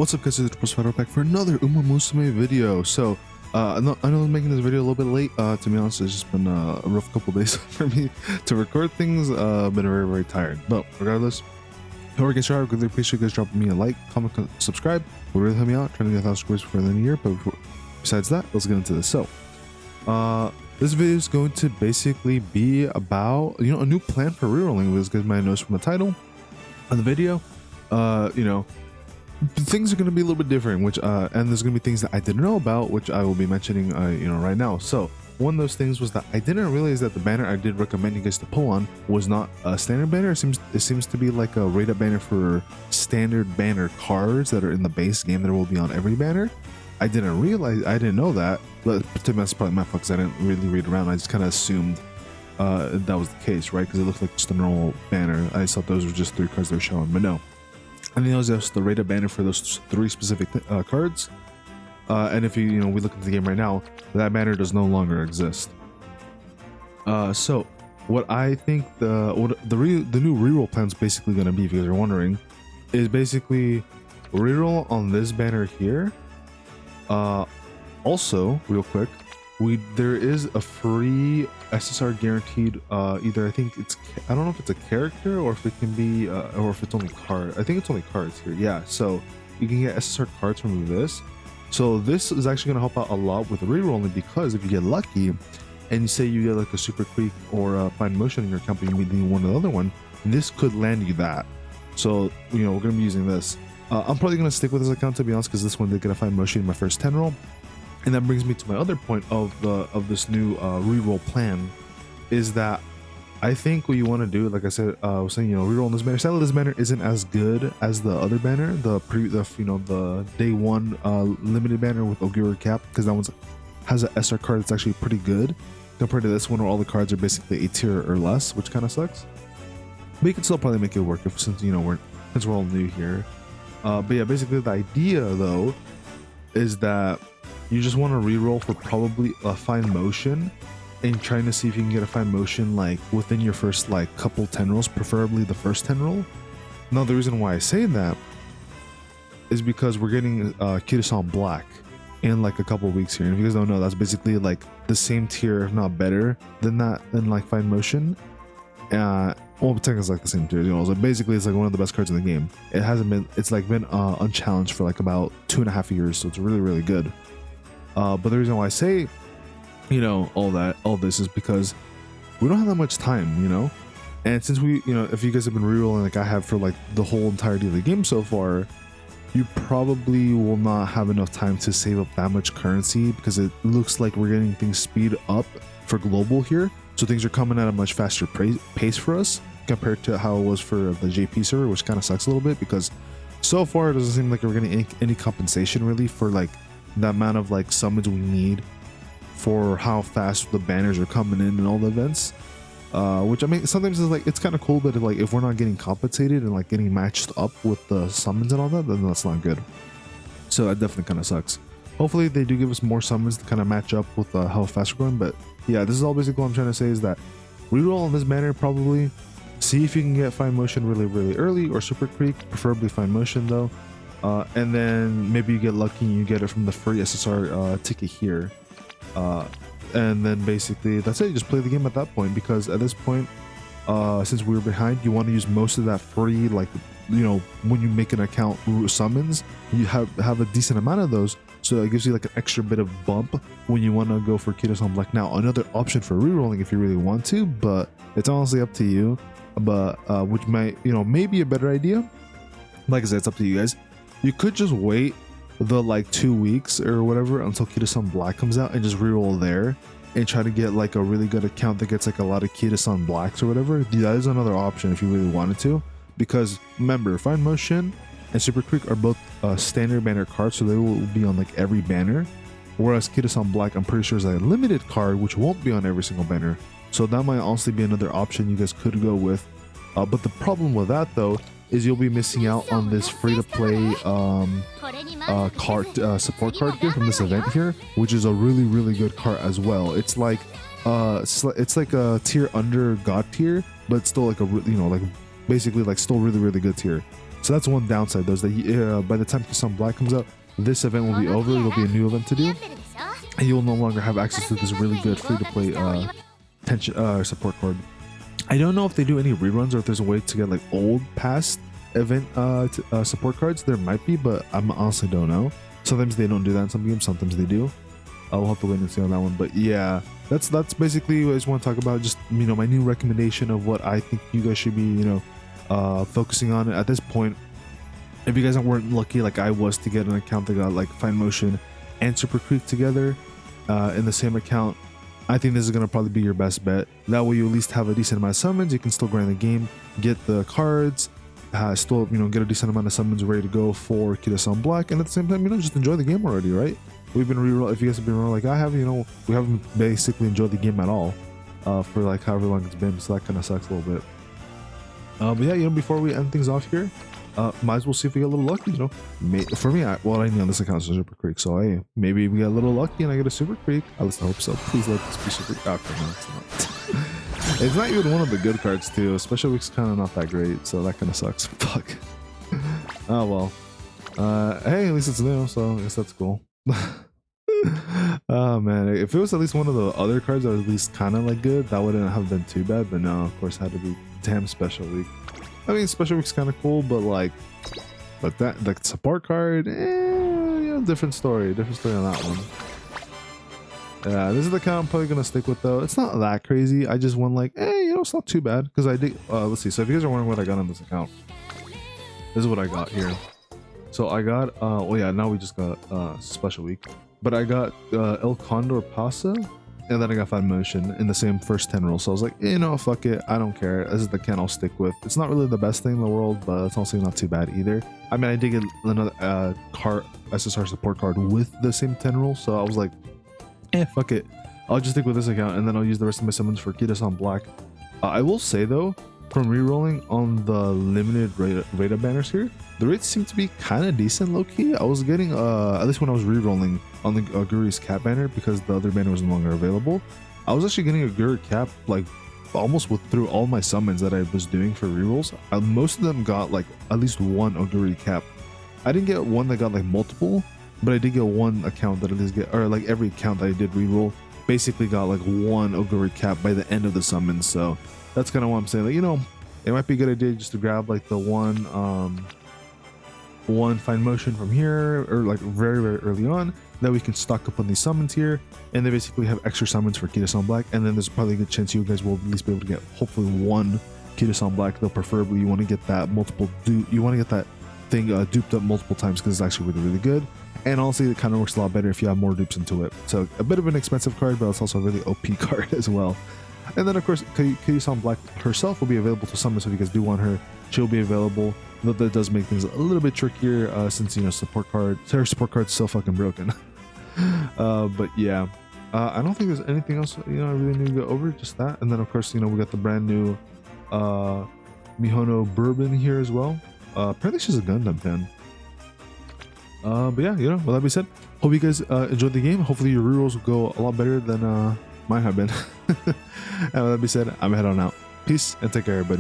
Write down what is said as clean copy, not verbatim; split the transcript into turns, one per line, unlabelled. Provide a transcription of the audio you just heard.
What's up guys, it's Spiderwolf back for another Umamusume video. So I know I'm making this video a little bit late. To be honest, it's just been a rough couple days for me to record things. Been very tired, but regardless, before we get started, I really appreciate you guys dropping me a like, comment, subscribe. Will really help me out, trying to get 1,000 scores before the end of the year. But besides that, let's get into this. So this video is going to basically be about a new plan for rerolling. As you guys might notice from the title of the video, things are going to be a little bit different, which and there's going to be things that I didn't know about, which I will be mentioning right now. So one of those things was that I didn't realize that the banner I did recommend you guys to pull on was not a standard banner. It seems to be like a rated banner for standard banner cards that are in the base game that will be on every banner. I didn't know that, but to me that's probably my fault because I didn't really read around. I just kind of assumed that was the case, right? Because it looked like just a normal banner. I just thought those were just 3 cards they're showing, but no. I think that was just the rated banner for those 3 specific cards. And if we look into the game right now, that banner does no longer exist. So what I think the new reroll plan is basically going to be, if you guys are wondering, is basically reroll on this banner here. Also, real quick, there is a free SSR guaranteed, either I don't know if it's a character or if it can be or if it's only card. I think it's only cards here. Yeah, so you can get SSR cards from this. So this is actually going to help out a lot with rerolling, because if you get lucky and you say you get like a Supercreek or a Finemotion in your account, but you need one or the other one, this could land you that. So we're going to be using this. I'm probably going to stick with this account, to be honest, because this one did get a Finemotion in my first 10 roll. And that brings me to my other point of this new reroll plan, is that I think what you want to do, like I said, I was saying, reroll on this banner. Sadly, this banner isn't as good as the other banner, the day 1 limited banner with Ogura Cap, because that one has an SR card that's actually pretty good compared to this one, where all the cards are basically a tier or less, which kind of sucks. But you can still probably make it work since we're all new here. But yeah, basically the idea though is that you just want to reroll for probably a Finemotion, and trying to see if you can get a Finemotion like within your first couple 10 rolls, preferably the first 10 roll. Now the reason why I say that is because we're getting Kirasan Black in like a couple weeks here, and if you guys don't know, that's basically like the same tier, if not better than Finemotion. Well, technically it's like the same tier, so basically it's like one of the best cards in the game. It's been unchallenged for like about 2.5 years, so it's really good. But the reason why I say all this is because we don't have that much time, and since we if you guys have been rerolling like I have for like the whole entirety of the game so far, you probably will not have enough time to save up that much currency, because it looks like we're getting things speed up for global here, so things are coming at a much faster pace for us compared to how it was for the JP server, which kind of sucks a little bit, because so far it doesn't seem like we're getting any compensation really for like the amount of summons we need for how fast the banners are coming in and all the events, which I mean sometimes it's kind of cool, but if we're not getting compensated and getting matched up with the summons and all that, then that's not good. So that definitely kind of sucks. Hopefully they do give us more summons to kind of match up with how fast we're going. But yeah, this is all basically what I'm trying to say, is that reroll on this banner, probably see if you can get Finemotion really early, or Supercreek, preferably Finemotion though. And then maybe you get lucky and you get it from the free SSR ticket here. And then basically that's it. You just play the game at that point, because at this point, since we were behind, you want to use most of that free, when you make an account summons, you have a decent amount of those, so it gives you an extra bit of bump when you want to go for Kirasan Black. Now another option for rerolling if you really want to, but it's honestly up to you, but which might may be a better idea. Like I said, it's up to you guys. You could just wait the 2 weeks or whatever until Kirasan Black comes out and just reroll there and try to get a really good account that gets a lot of Kirasan Blacks or whatever. That is another option if you really wanted to, because remember, Finemotion and Supercreek are both standard banner cards, so they will be on every banner, whereas Kirasan Black, I'm pretty sure, is a limited card which won't be on every single banner. So that might honestly be another option you guys could go with. But the problem with that though is you'll be missing out on this free-to-play support card here from this event here, which is a really good card as well. It's like a tier under God tier, but still basically still really good tier. So that's one downside though, is that by the time Kisan Black comes out, this event will be over. It'll be a new event to do, and you will no longer have access to this really good free-to-play support card. I don't know if they do any reruns or if there's a way to get like old past event support cards. There might be, but I honestly don't know. Sometimes they don't do that in some games, sometimes they do. We'll have to wait and see on that one. But yeah, that's basically what I just want to talk about. Just, you know, my new recommendation of what I think you guys should be, you know, focusing on at this point. If you guys weren't lucky like I was to get an account that got like Finemotion and Supercreek together in the same account, I think this is going to probably be your best bet. That way you at least have a decent amount of summons. You can still grind the game, get the cards, still, you know, get a decent amount of summons ready to go for Kitasan Black, and at the same time, you know, just enjoy the game already, right? We've been reroll. If you guys have been reroll like I have, you know, we haven't basically enjoyed the game at all for like however long it's been, so that kind of sucks a little bit. But yeah, you know, before we end things off here, might as well see if we get a little lucky, you know. For me, I need on this account is Supercreek, so hey, maybe we get a little lucky and I get a Supercreek. At least I hope so. Please let this be Supercreek. Okay, no, it's not. It's not even one of the good cards too. Special week's kind of not that great, so that kind of sucks. Fuck. Oh well. Hey, at least it's new, so I guess that's cool. Oh man, if it was at least one of the other cards that was at least kind of like good, that wouldn't have been too bad. But no, of course, it had to be damn special week. I mean, special week's kind of cool, but that like support card, yeah, different story on that one. Yeah, this is the account I'm probably gonna stick with though. It's not that crazy. I just went like, hey, you know, it's not too bad because I did. Let's see. So if you guys are wondering what I got on this account, this is what I got here. So I got, oh yeah, now we just got special week, but I got El Condor Pasa, and then I got Finemotion in the same first 10 rolls. So I was like, you know, fuck it, I don't care. This is the can I'll stick with. It's not really the best thing in the world, but it's also not too bad either. I mean, I did get another SSR support card with the same 10 rolls, so I was like, fuck it, I'll just stick with this account, and then I'll use the rest of my summons for Kitasan Black. I will say though, from rerolling on the limited Rata banners here, the rates seem to be kind of decent low-key. I was getting, at least when I was rerolling on the Guri's cap banner, because the other banner was no longer available, I was actually getting a Guri cap like almost through all my summons that I was doing for rerolls. Most of them got like at least one Oguri cap. I didn't get one that got like multiple, but I did get one account that at least or like every account that I did reroll basically got like one Oguri cap by the end of the summons. So that's kind of what I'm saying. Like, you know, it might be a good idea just to grab like the one Finemotion from here, or like very, very early on, that we can stock up on these summons here, and they basically have extra summons for Kitasan Black, and then there's probably a good chance you guys will at least be able to get hopefully one Kitasan Black, though preferably you want to get that you want to get that thing duped up multiple times, because it's actually really, really good. And honestly, it kind of works a lot better if you have more dupes into it. So a bit of an expensive card, but it's also a really OP card as well. And then of course, Kitasan Black herself will be available to summon, so if you guys do want her, she'll be available. Though that does make things a little bit trickier, since, you know, her support card's so fucking broken. But yeah, I don't think there's anything else, you know, I really need to go over, just that. And then of course, you know, we got the brand new Mihono Bourbon here as well. Apparently she's a Gundam fan. But yeah, you know, with that being said, hope you guys enjoyed the game. Hopefully your rerolls will go a lot better than mine have been. And with that being said, I'm head on out. Peace and take care, everybody.